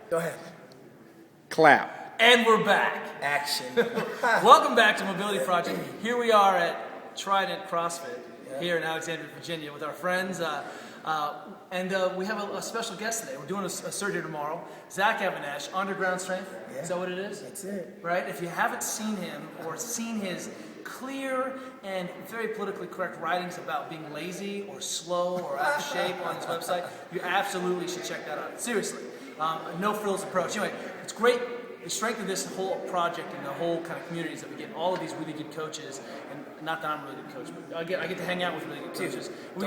Go ahead. Clap. And we're back. Action. Welcome back to Mobility Project. Here we are at Trident CrossFit here in Alexandria, Virginia with our friends. And we have a special guest today. We're doing a surgery tomorrow. Zach Even-Esch, Underground Strength. Yeah. Is that what it is? That's it. Right? If you haven't seen him or seen his clear and very politically correct writings about being lazy or slow or out of shape on his website, you absolutely should check that out. Seriously. No frills approach. Anyway, it's great. The strength of this whole project and the whole kind of communities that we get, all of these really good coaches, and not that I'm a really good coach, but I get to hang out with really good coaches. We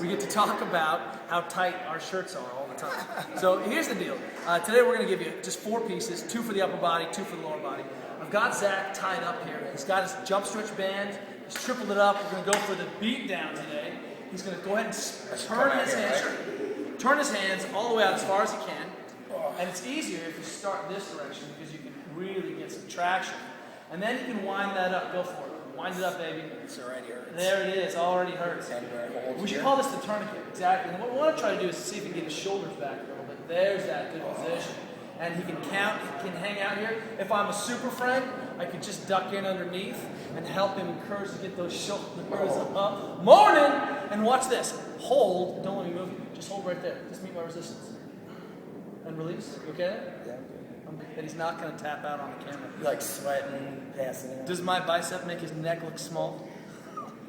get to talk about how tight our shirts are all the time. So here's the deal. Today we're going to give you just 4 pieces, 2 for the upper body, 2 for the lower body. I've got Zach tied up here. He's got his jump stretch band. He's tripled it up. We're going to go for the beat down today. He's going to go ahead and turn his hands all the way out as far as he can. And it's easier if you start this direction because you can really get some traction. And then you can wind that up. Go for it. Wind it up, baby. It's already hurts. There it is. Already hurts. We should call this the tourniquet. Exactly. And what we want to try to do is see if we can get his shoulders back a little bit. There's that good position. And he can count. He can hang out here. If I'm a super friend, I could just duck in underneath and help him encourage to get those shoulders up. Morning! And watch this. Hold. Don't let me move you. Just hold right there. Just meet my resistance. And release. You okay? Yeah, I'm good. And he's not going to tap out on the camera. You're like sweating, passing out. Does my bicep make his neck look small?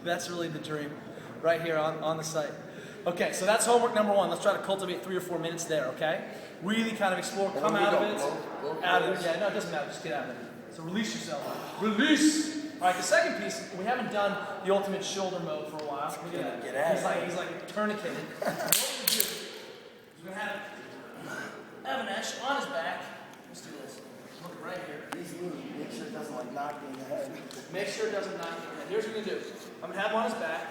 That's really the dream. Right here on the site. Okay, so that's homework number 1. Let's try to cultivate 3 or 4 minutes there, okay? Really kind of explore. Come out of it. Out of it. Yeah, no, it doesn't matter. Just get out of it. So release yourself. Release! All right, the second piece, we haven't done the ultimate shoulder mode for a while. We're gonna get at it. He's like tourniqueted. What we're going to do is we're going to have Even-Esch on his back. Let's do this. Look right here. He's moving. Make sure it doesn't like knock me in the head. Make sure it doesn't knock you in the head. Here's what we're going to do. I'm going to have him on his back.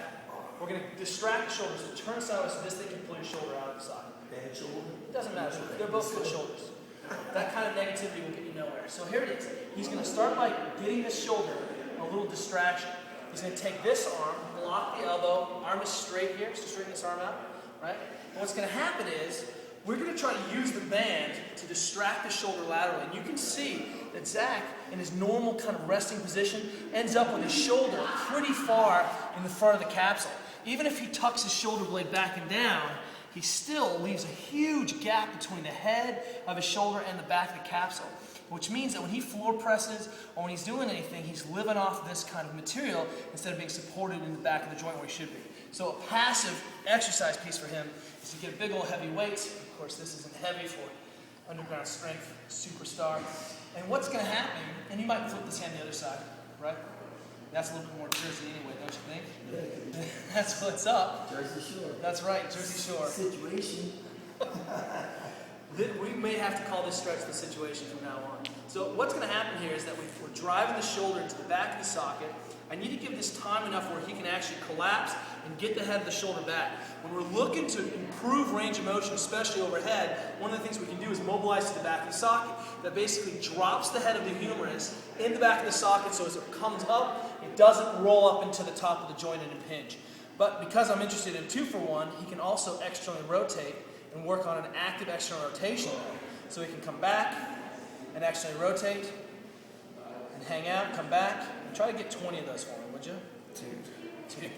We're going to distract the shoulders. So turn sideways so this thing can pull your shoulder out of the side. Bad shoulder. It doesn't matter. They're both good shoulders. That kind of negativity will get you nowhere. So here it is. He's going to start by getting this shoulder a little distraction. He's going to take this arm, block the elbow, arm is straight here, so straighten this arm out, right? And what's going to happen is we're going to try to use the band to distract the shoulder laterally. And you can see that Zach, in his normal kind of resting position, ends up with his shoulder pretty far in the front of the capsule. Even if he tucks his shoulder blade back and down, he still leaves a huge gap between the head of his shoulder and the back of the capsule, which means that when he floor presses or when he's doing anything, he's living off this kind of material instead of being supported in the back of the joint where he should be. So a passive exercise piece for him is to get a big old heavy weights. Of course, this isn't heavy for Underground Strength superstar. And what's going to happen, and you might flip this hand the other side, right? That's a little bit more Jersey anyway, don't you think? That's what's up. Jersey Shore. That's right, Jersey Shore. Situation. We may have to call this stretch the situation from now on. So what's going to happen here is that we're driving the shoulder into the back of the socket. I need to give this time enough where he can actually collapse and get the head of the shoulder back. When we're looking to improve range of motion, especially overhead, one of the things we can do is mobilize to the back of the socket. That basically drops the head of the humerus in the back of the socket so as it comes up, it doesn't roll up into the top of the joint and impinge. But because I'm interested in 2 for 1, he can also externally rotate and work on an active external rotation. So he can come back and externally rotate and hang out, come back, and try to get 20 of those for me, would you? 2.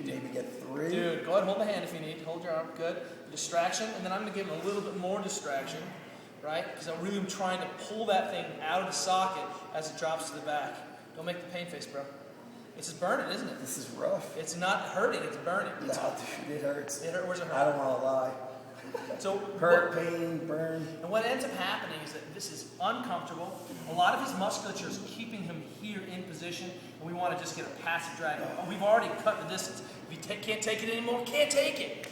Maybe get 3. Dude, go ahead and hold the hand if you need. Hold your arm, good. Distraction, and then I'm going to give him a little bit more distraction, right? Because I really am trying to pull that thing out of the socket as it drops to the back. Don't make the pain face, bro. It's just burning, isn't it? This is rough. It's not hurting, it's burning. No, dude, it hurts. Where's it hurt? I don't want to lie. So Hurt, pain, burn. And what ends up happening is that this is uncomfortable. A lot of his musculature is keeping him here in position, and we want to just get a passive drag. We've already cut the distance. If you can't take it anymore, can't take it.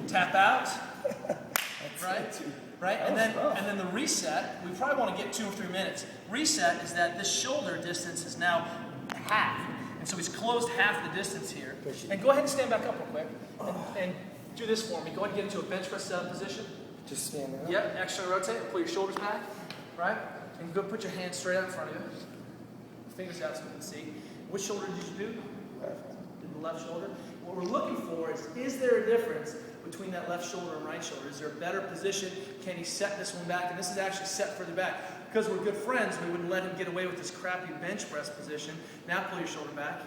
Tap out, right? Right, and then the reset. We probably want to get 2 or 3 minutes. Reset is that this shoulder distance is now half, and so he's closed half the distance here. And go ahead and stand back up real quick, and do this for me. Go ahead and get into a bench press setup position. Just stand up. Yep, externally rotate and pull your shoulders back, right? And go put your hands straight out in front of you. Fingers out so we can see. Which shoulder did you do? Left. Did the left shoulder. what we're looking for is there a difference between that left shoulder and right shoulder? Is there a better position? Can he set this one back? And this is actually set further back. Because we're good friends, we wouldn't let him get away with this crappy bench press position. Now pull your shoulder back.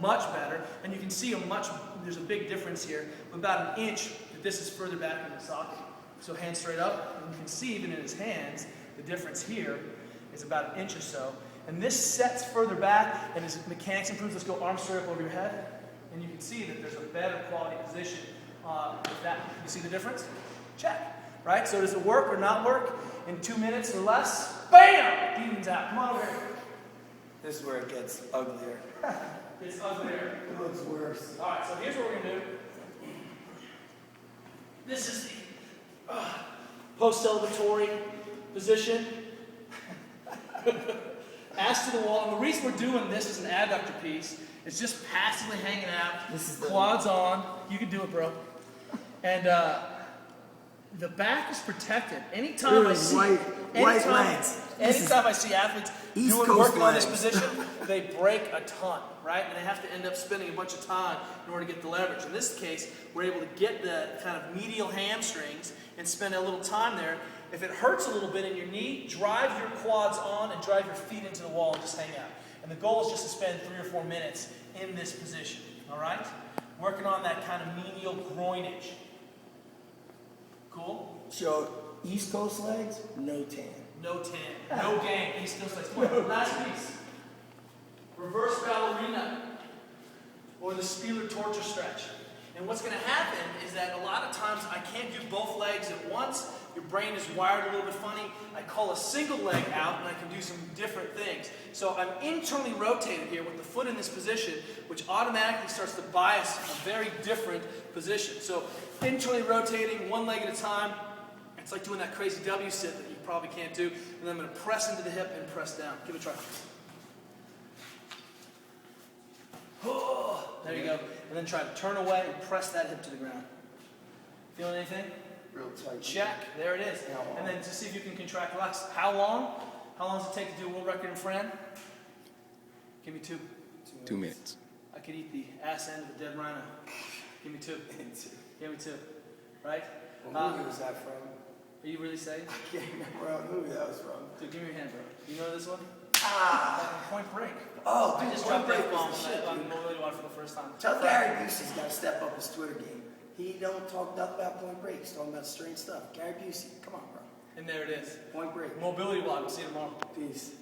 Much better. And you can see there's a big difference here. About an inch that this is further back in the socket. So hands straight up. And you can see even in his hands, the difference here is about an inch or so. And this sets further back, and as mechanics improves, let's go arm straight up over your head. And you can see that there's a better quality position with that. You see the difference? Check. Right? So does it work or not work? In 2 minutes or less, bam! Demons out. Come on over here. This is where it gets uglier. It's uglier. It looks worse. All right, so here's what we're going to do. This is the post-elevatory position. Ass to the wall. And the reason we're doing this as an adductor piece is just passively hanging out. This is the quads on. You can do it, bro. And the back is protected. Anytime I see anytime I see athletes working on this position, they break a ton, right? And they have to end up spending a bunch of time in order to get the leverage. In this case, we're able to get the kind of medial hamstrings and spend a little time there. If it hurts a little bit in your knee, drive your quads on and drive your feet into the wall and just hang out. And the goal is just to spend 3 or 4 minutes in this position, all right? Working on that kind of medial groinage. Cool? So, East Coast legs, no tan. No tan. No game. East Coast legs. Come on, last piece. Reverse ballerina. Or the Spieler torture stretch. And what's going to happen is that a lot of times I can't do both legs at once. Your brain is wired a little bit funny. I call a single leg out and I can do some different things. So I'm internally rotated here with the foot in this position, which automatically starts to bias a very different position. So internally rotating, one leg at a time. It's like doing that crazy W sit that you probably can't do. And then I'm going to press into the hip and press down. Give it a try. Oh, there you go. And then try to turn away and press that hip to the ground. Feeling anything? Real tight. Check. There it is. And then just see if you can contract relax. How long? How long does it take to do a world record in Fran? Give me 2. 2 minutes. I could eat the ass end of the dead rhino. Give me 2. Give me 2. Right? What movie was that from? Are you really saying? I can't remember what movie that was from. Dude, give me your hand, bro. You know this one? Ah! Point Break. Oh, I dude, just Point dropped Break F-bombs was the shit, on dude. MobilityWOD for the first time. Tell Gary Busey's got to step up his Twitter game. He don't talk nothing about Point Break. He's talking about strange stuff. Gary Busey, come on, bro. And there it is. Point Break. MobilityWOD. We'll see you tomorrow. Peace.